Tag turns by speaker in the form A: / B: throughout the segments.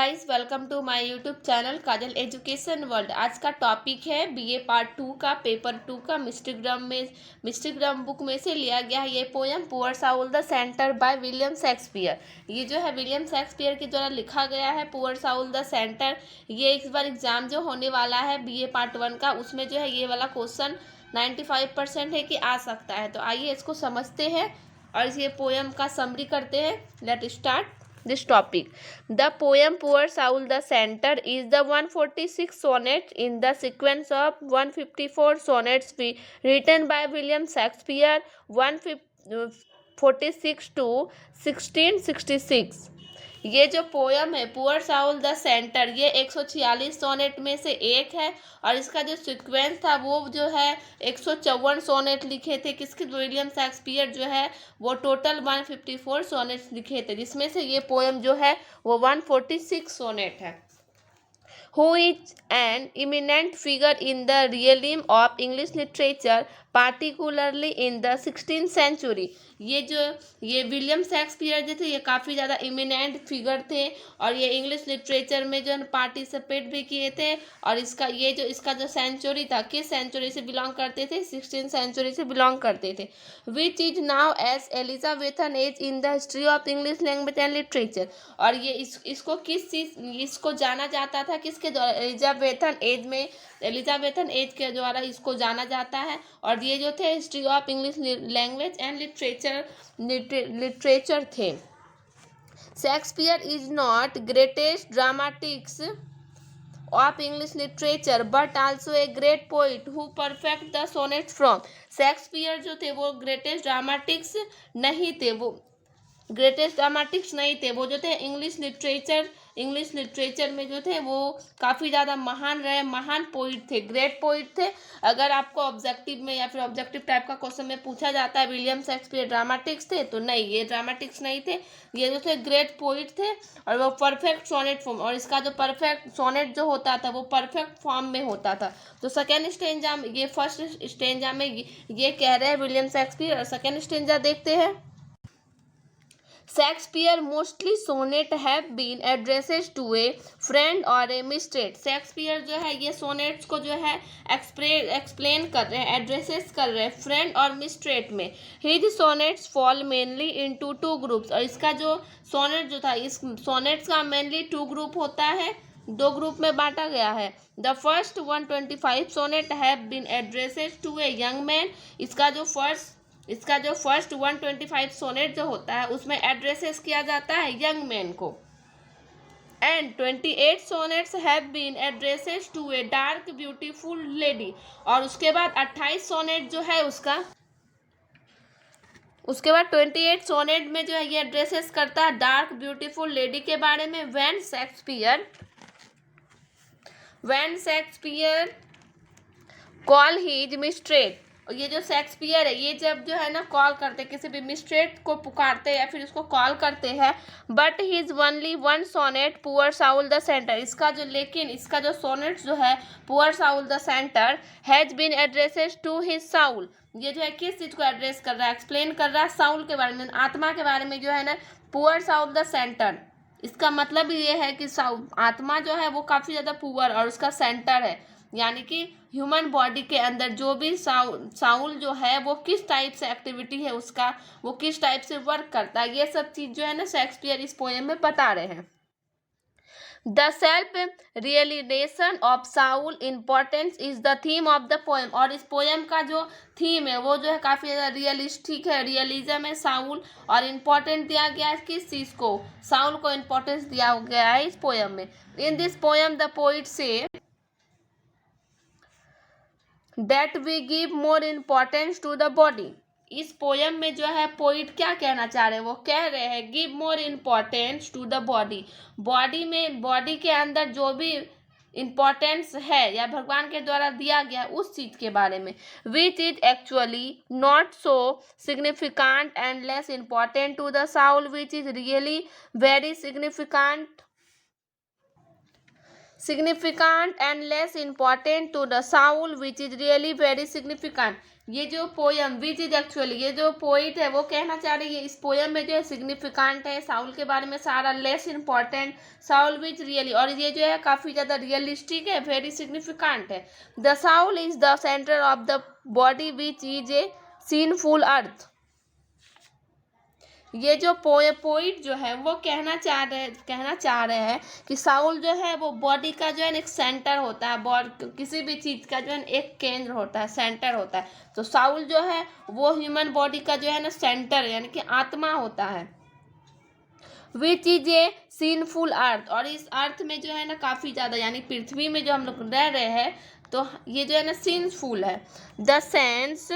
A: Guys, welcome to my YouTube channel Kajal education world. आज का topic है बीए पार्ट 2 का पेपर 2 का मिस्टर ग्राम बुक में से लिया गया है ये poem poor soul the centre by William Shakespeare. ये जो है विलियम शेक्सपियर के द्वारा लिखा गया है पुअर साउल द सेंटर। ये इस बार एग्जाम जो होने वाला है बीए पार्ट 1 का, उसमें जो है ये वाला क्वेश्चन 95% है कि आ सकता है। तो आइए इसको समझते हैं और ये पोयम का समरी करते हैं। Let start this topic. The poem Poor Saul the Center is the 146 sonnet in the sequence of 154 sonnets written by William Shakespeare 146 to 1666. ये जो पोयम है पुअर साउल द सेंटर, ये 146 सोनेट में से एक है और इसका जो सीक्वेंस था वो जो है 154 सोनेट लिखे थे। किसके? विलियम शेक्सपियर जो है वो टोटल 154 सोनेट्स लिखे थे, जिसमें से ये पोयम जो है वो 146 सोनेट है। Who is an eminent figure in the realm of English literature, particularly in the 16th century. ये विलियम शेक्सपियर जो थे ये काफ़ी ज़्यादा इमिनेंट फिगर थे और ये इंग्लिश लिटरेचर में जो है पार्टिसिपेट भी किए थे। और इसका जो सेंचुरी था, किस सेंचुरी से बिलोंग करते थे? 16th सेंचुरी से बिलोंग करते थे। Which is now age Elizabethan age in the history of English language and literature. और ये इसको किस चीज़ इसको जाना जाता था? किसके द्वारा? एलिजाबेथन एज के द्वारा इसको जाना जाता है। और ये जो थे history of English language and literature थे। Shakespeare is not greatest dramatics of English literature but also a great poet who perfect the sonnet from. Shakespeare जो थे वो ग्रेटेस्ट ड्रामेटिक्स नहीं थे, वो जो थे इंग्लिश लिटरेचर में जो थे वो काफ़ी ज़्यादा महान पोइट थे, ग्रेट पोइट थे। अगर आपको ऑब्जेक्टिव में या फिर ऑब्जेक्टिव टाइप का क्वेश्चन में पूछा जाता है विलियम शेक्सपियर ड्रामेटिक्स थे, तो नहीं, ये ड्रामेटिक्स नहीं थे, ये जो थे ग्रेट पोइट थे। और वो परफेक्ट सोनेट फॉर्म, और इसका जो परफेक्ट सोनेट जो होता था वो परफेक्ट फॉर्म में होता था। तो सेकेंड स्टेंजा में, ये फर्स्ट स्टेंजा में ये कह रहे हैं विलियम शेक्सपियर, और सेकेंड स्टेंजा देखते हैं। Shakespeare mostly sonnet have been addresses to a friend or a mistress. Shakespeare जो है ये सोनेट्स को जो है एक्सप्लेन कर रहे हैं, एड्रेसेस कर रहे हैं फ्रेंड और मिस्ट्रेट में। His sonnets fall mainly into two groups. और इसका जो सोनेट जो था, इस सोनेट्स का मेनली 2 ग्रुप होता है, 2 ग्रुप में बांटा गया है। The first 125 sonnet have been addresses to a young man. इसका जो फर्स्ट 125 सोनेट जो होता है उसमें एड्रेसेस किया जाता है यंग मैन को। And 28 sonnets have been addresses to a dark beautiful lady. और उसके बाद 28 सोनेट जो है उसके बाद 28 सोनेट में जो है ये एड्रेसेस करता है डार्क ब्यूटीफुल लेडी के बारे में। When Shakespeare call his mistress. ये जो शेक्सपियर है ये जब जो है ना कॉल करते, किसी भी मिस्ट्रेट को पुकारते या फिर उसको कॉल करते हैं। But his only one sonnet poor soul the centre. इसका जो सोनेट जो है poor soul the centre has been addresses to his soul. ये जो है किस चीज़ को एड्रेस कर रहा है? एक्सप्लेन कर रहा है साउल के बारे में, आत्मा के बारे में जो है ना, पुअर साउल द सेंटर। इसका मतलब ये है कि आत्मा जो है वो काफ़ी ज़्यादा पुअर और उसका सेंटर है, यानी कि ह्यूमन बॉडी के अंदर जो भी साउल जो है वो किस टाइप से एक्टिविटी है उसका, वो किस टाइप से वर्क करता है, ये सब चीज़ जो है ना शेक्सपियर इस पोएम में बता रहे हैं। The self realisation of soul importance is the theme of the poem. और इस पोएम का जो थीम है वो जो है काफ़ी ज़्यादा रियलिस्टिक है, रियलिज्म है साउल। और इम्पोर्टेंट दिया गया है किस चीज़ को? साउल को इम्पोर्टेंस दिया गया है इस पोएम में। In this poem the poet say that we give more importance to the body. इस पोयम में जो है पोइट क्या कहना चाह रहे हैं? वो कह रहे हैं give more importance to the body. Body के अंदर जो भी इम्पोर्टेंस है या भगवान के द्वारा दिया गया उस चीज़ के बारे में। Which is actually not so significant and less important to the soul which is really very significant. Significant and less important to the soul which is really very significant. ये जो पोयम विच इज एक्चुअली, ये जो poet है वो कहना चाह रही है इस पोयम में जो है सिग्निफिकेंट है साउल के बारे में सारा, less important soul which really, और ये जो है काफ़ी ज़्यादा रियलिस्टिक है, वेरी सिग्निफिकेंट है। The soul is the centre of the body which is a sinful earth. ये जो पोइट जो है वो कहना चाह रहे हैं कि साउल जो है वो बॉडी का जो है एक सेंटर होता है, किसी भी चीज़ का जो है एक केंद्र होता है, सेंटर होता है। तो साउल जो है वो ह्यूमन बॉडी का जो है ना सेंटर यानी कि आत्मा होता है। विच इज ए सीनफुल अर्थ, और इस अर्थ में जो है ना काफ़ी ज़्यादा यानी पृथ्वी में जो हम लोग रह रहे हैं तो ये जो है ना सीनफुल है। The sense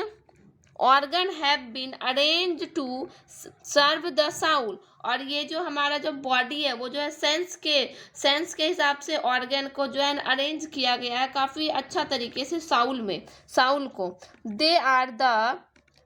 A: organ have been arrange to serve the soul, और ये जो हमारा जो बॉडी है वो जो है सेंस के हिसाब से ऑर्गन को जो है अरेंज किया गया है काफ़ी अच्छा तरीके से साउल को। They are the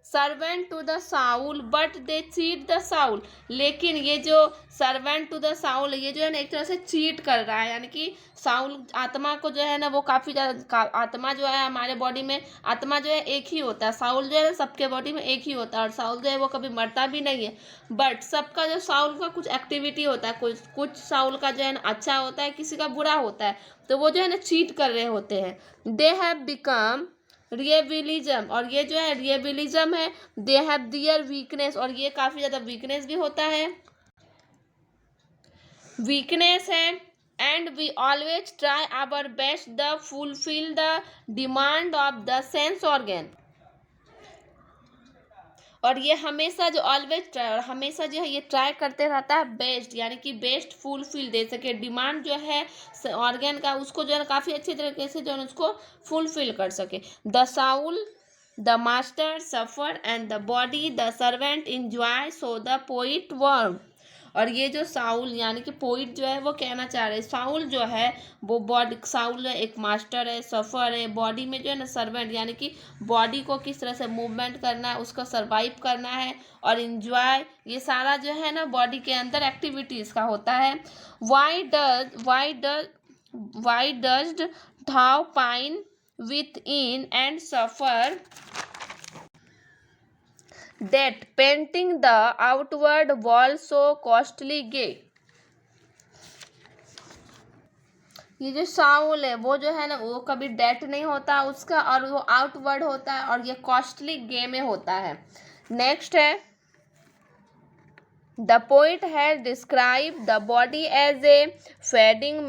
A: servant to the soul but they cheat the soul, लेकिन ये जो सर्वेंट टू द साउल ये जो है ना एक तरह से चीट कर रहा है, यानी कि साउल आत्मा को जो है ना वो काफ़ी ज़्यादा, आत्मा जो है हमारे बॉडी में आत्मा जो है एक ही होता है, साउल जो है ना सबके बॉडी में एक ही होता है, और साउल जो है वो कभी मरता भी नहीं है। बट सबका जो साउल का कुछ एक्टिविटी होता है, कुछ साउल का जो है ना अच्छा होता है, किसी का बुरा होता है, तो वो जो है ना चीट कर रहे होते हैं। दे हैव बिकम रियबिलिज्म, और ये जो है रियबिलिज्म है। दे हैव दियर वीकनेस, और ये काफ़ी ज़्यादा वीकनेस भी होता है, वीकनेस है। And we always try our best the fulfil the demand of the sense organ, और ये हमेशा जो ऑलवेज ट्राई, और हमेशा जो है ये ट्राई करते रहता है बेस्ट, यानी कि बेस्ट फुलफिल दे सके, डिमांड जो है ऑर्गन का उसको जो है काफ़ी अच्छी तरीके से जो है उसको फुलफिल कर सके। The Saul the master suffer and the body the servant enjoy, so the poet worm, और ये जो साउल यानी कि पोइट जो है वो कहना चाह रहे हैं साउल जो है वो बॉडी, साउल एक मास्टर है, सफ़र है, बॉडी में जो है ना सर्वेंट, यानी कि बॉडी को किस तरह से मूवमेंट करना है, उसका सर्वाइव करना है, और इन्जॉय ये सारा जो है ना बॉडी के अंदर एक्टिविटीज़ का होता है। Why does thou pine within and suffer that painting the outward wall so costly gay, ये जो साउल है वो जो है ना वो कभी डेट नहीं होता उसका, और वो आउटवर्ड होता है, और ये कॉस्टली गे में होता है। नेक्स्ट है the poet has describe the body as a fading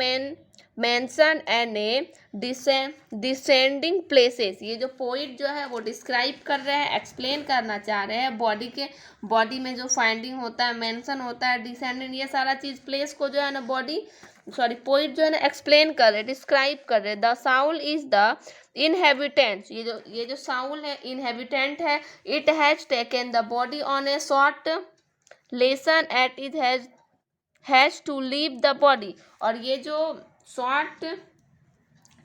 A: mansion and a descending places, ये जो पोइट जो है वो डिस्क्राइब कर रहे हैं, एक्सप्लेन करना चाह रहे हैं बॉडी में जो फाइंडिंग होता है, मेंशन होता है, डिसेंडिंग, ये सारा चीज़ प्लेस को जो है ना पोइट जो है ना एक्सप्लेन कर रहे, डिस्क्राइब कर रहे। The soul is the inhabitant, ये जो साउल है इनहेबिटेंट है। It has taken the body on a short lesson at it has to leave the body, और ये जो शॉर्ट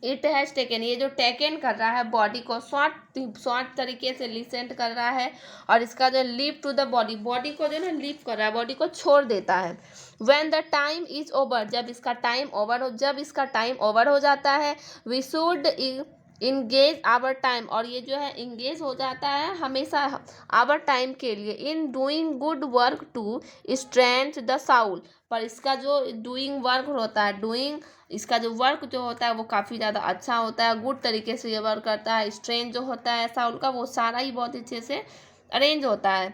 A: इट हैज टेकन, ये जो टेकन कर रहा है बॉडी को शॉर्ट तरीके से लिसेंट कर रहा है, और इसका जो लीव टू द बॉडी को जो है लीव कर रहा है, बॉडी को छोड़ देता है। When the time is over, जब इसका टाइम ओवर हो जाता है। We should engage our time, और ये जो है इंगेज हो जाता है हमेशा आवर टाइम के लिए in doing good work to strength the soul, पर इसका जो डूइंग वर्क होता है, इसका जो वर्क जो होता है वो काफ़ी ज़्यादा अच्छा होता है, गुड तरीके से ये वर्क करता है। स्ट्रेंथ जो होता है साउल का वो सारा ही बहुत अच्छे से अरेंज होता है।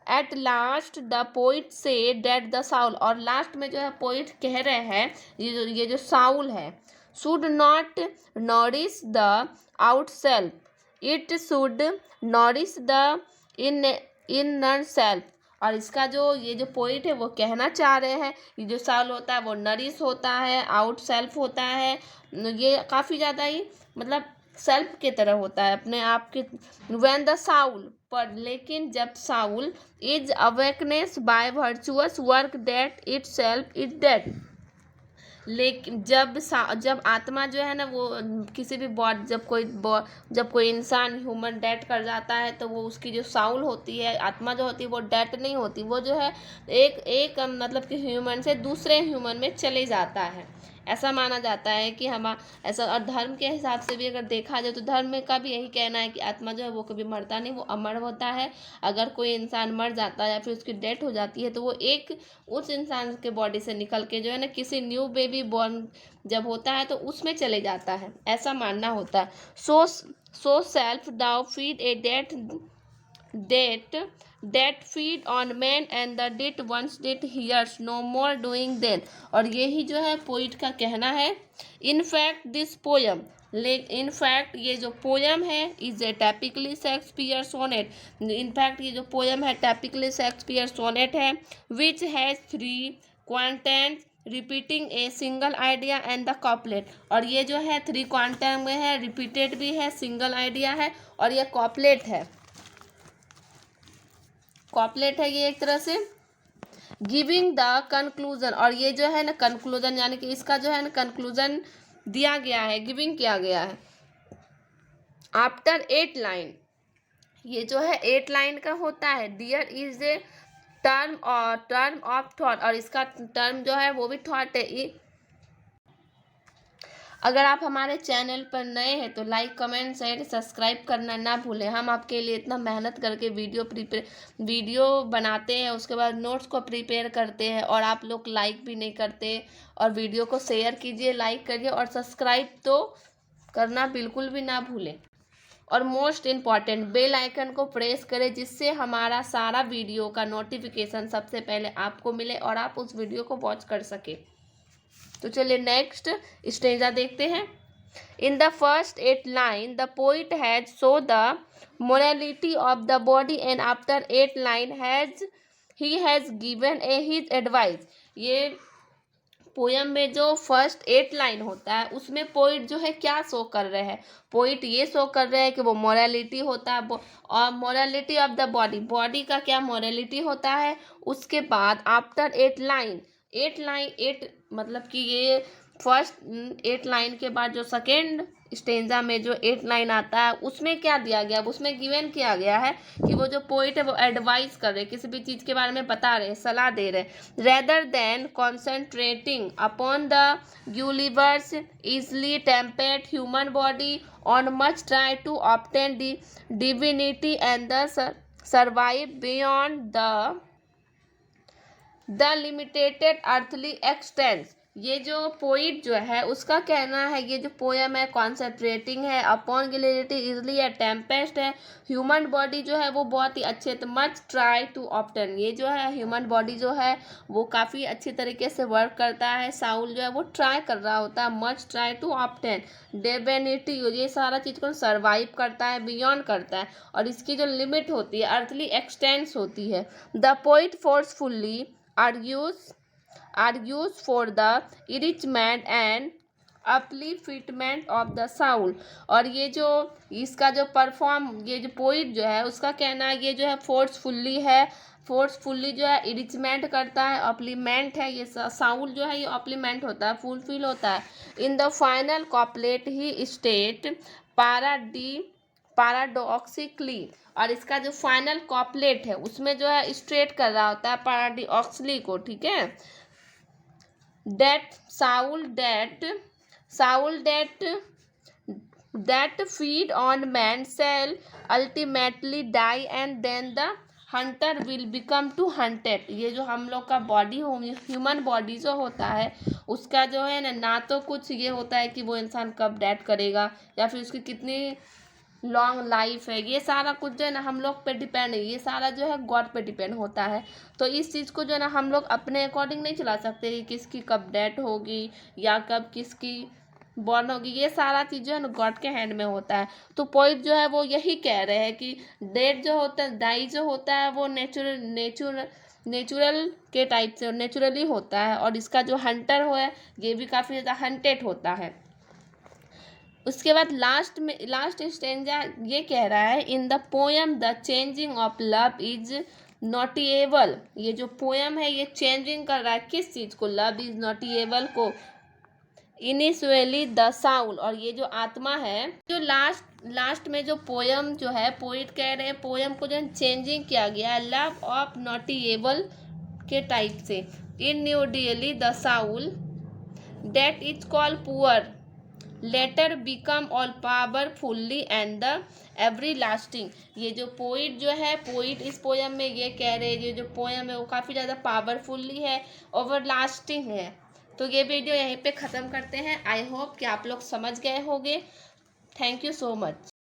A: एट लास्ट द पोइट से डेट द साउल, और लास्ट में जो है पोइट कह रहे हैं ये जो साउल है should not nourish the out self, it should nourish the inner self, और इसका जो ये जो पोइट है वो कहना चाह रहे हैं ये जो साउल होता है वो नरिश होता है, आउट सेल्फ होता है, ये काफ़ी ज़्यादा ही मतलब सेल्फ के तरह होता है अपने आप के। व्हेन द साउल, पर लेकिन जब soul is awakeness by virtuous work that itself is dead, लेकिन जब आत्मा जो है ना वो किसी भी बॉडी जब कोई इंसान ह्यूमन डेथ कर जाता है तो वो उसकी जो साउल होती है, आत्मा जो होती है वो डेथ नहीं होती, वो जो है एक मतलब कि ह्यूमन से दूसरे ह्यूमन में चले जाता है, ऐसा माना जाता है कि हम ऐसा, और धर्म के हिसाब से भी अगर देखा जाए तो धर्म में का भी यही कहना है कि आत्मा जो है वो कभी मरता नहीं, वो अमर होता है। अगर कोई इंसान मर जाता है या फिर उसकी डेथ हो जाती है तो वो एक उस इंसान के बॉडी से निकल के जो है ना किसी न्यू बेबी बॉर्न जब होता है तो उसमें चले जाता है, ऐसा मानना होता है। सो सेल्फ डाउ feed A that feed on man and the dead once did hears no more doing then। और यही जो है पोइट का कहना है। In fact this poem, in fact ये जो पोयम है is a typically Shakespeare sonnet, in fact ये जो पोयम है टाइपिकली शेक्सपियर सोनेट है, which has 3 quatrains repeating a single idea and the couplet. और ये जो है 3 क्वांटम में है, रिपीटेड भी है, सिंगल आइडिया है और ये कॉपलेट है, कॉपलेट है ये एक तरह से। गिविंग द कंक्लूजन, और ये जो है ना कंक्लूजन यानी कि इसका जो है ना कंक्लूजन दिया गया है, गिविंग किया गया है आफ्टर 8 लाइन। ये जो है 8 लाइन का होता है। Dear is a term of thought, और इसका टर्म जो है वो भी थॉट है। अगर आप हमारे चैनल पर नए हैं तो लाइक कमेंट शेयर सब्सक्राइब करना ना भूलें। हम आपके लिए इतना मेहनत करके वीडियो बनाते हैं, उसके बाद नोट्स को प्रिपेयर करते हैं और आप लोग लाइक भी नहीं करते। और वीडियो को शेयर कीजिए, लाइक करिए और सब्सक्राइब तो करना बिल्कुल भी ना भूलें। और मोस्ट इम्पॉर्टेंट बेल आइकन को प्रेस करें जिससे हमारा सारा वीडियो का नोटिफिकेशन सबसे पहले आपको मिले और आप उस वीडियो को वॉच कर सके। तो चलिए नेक्स्ट स्टेंजा देखते हैं। In the first 8 line the poet has show the morality of the body and after 8 line he has given his advice. ये पोयम में जो फर्स्ट 8 लाइन होता है उसमें पोइट जो है क्या शो कर रहे हैं, पोइट ये शो कर रहे हैं कि वो मोरालिटी होता है और मोरालिटी ऑफ द बॉडी का क्या मोरालिटी होता है। उसके बाद आफ्टर 8 लाइन 8 मतलब कि ये फर्स्ट 8 लाइन के बाद जो सेकेंड स्टेंजा में जो 8 लाइन आता है उसमें क्या दिया गया, उसमें गिवन किया गया है कि वो जो पोइट है वो एडवाइस कर रहे, किसी भी चीज़ के बारे में बता रहे, सलाह दे रहे। Rather than concentrating upon the universe easily tempered human body on much try to obtain the divinity and the survive beyond the limited earthly existence. ये जो पोइट जो है उसका कहना है ये जो पोयम है कॉन्सेंट्रेटिंग है अपॉन गिलिटी इजली है, टेम्पेस्ट है, ह्यूमन बॉडी जो है वो बहुत ही अच्छे, तो मच ट्राई टू ऑब्टेन, ये जो है ह्यूमन बॉडी जो है वो काफ़ी अच्छी तरीके से वर्क करता है। साउल जो है वो ट्राई कर रहा होता है, much try to obtain divinity, ये सारा चीज़ को सर्वाइव करता है, बियॉन्ड करता है और इसकी जो लिमिट होती है अर्थली एक्सटेंस होती है। The poet forcefully argues for the enrichment and upliftment of the soul। और ये जो इसका जो ये जो पोइट जो है उसका कहना है ये जो है फोर्सफुल्ली जो है इरिचमेंट करता है, अप्लीमेंट है, ये साउल जो है ये अप्लीमेंट होता है, फुलफिल होता है। In the final couplet he state paradoxically, और इसका जो फाइनल कॉपलेट है उसमें जो है स्ट्रेट कर रहा होता है पैराडॉक्सिकली को, ठीक है। that feed on man shall ultimately die and then the hunter will become to hunted। ये जो हम लोग का बॉडी ह्यूमन बॉडी जो होता है उसका जो है ना तो कुछ ये होता है कि वो इंसान कब डेथ करेगा या फिर उसकी कितनी लॉन्ग लाइफ है, ये सारा कुछ जो है ना हम लोग पे डिपेंड है, ये सारा जो है गॉड पे डिपेंड होता है। तो इस चीज़ को जो है ना हम लोग अपने अकॉर्डिंग नहीं चला सकते कि किसकी कब डेथ होगी या कब किसकी बॉर्न होगी, ये सारा चीज़ जो है ना गॉड के हैंड में होता है। तो पोइट जो है वो यही कह रहे हैं कि डेथ जो होता है, डाई जो होता है वो नेचुरल के टाइप से नेचुरली होता है और इसका जो हंटर हो है ये भी काफ़ी ज़्यादा हंटेड होता है। उसके बाद लास्ट स्टेंजा ये कह रहा है in the poem the changing of love is noticeable. ये जो पोयम है ये चेंजिंग कर रहा है किस चीज़ को, लव इज नोटिएबल को, इनिशियली द साउल, और ये जो आत्मा है जो लास्ट में जो पोयम जो है पोइट कह रहे हैं पोयम को जो चेंजिंग किया गया है लव ऑफ नोटिएबल के टाइप से। Initially the Saul that is called poor later become all powerfully and the everlasting। ये जो पोइट जो है, पोइट इस पोयम में ये कह रहे हैं, ये जो पोयम है वो काफ़ी ज़्यादा पावरफुल्ली है, ओवरलास्टिंग है। तो ये वीडियो यहीं पे ख़त्म करते हैं। आई होप कि आप लोग समझ गए होंगे। Thank you so much.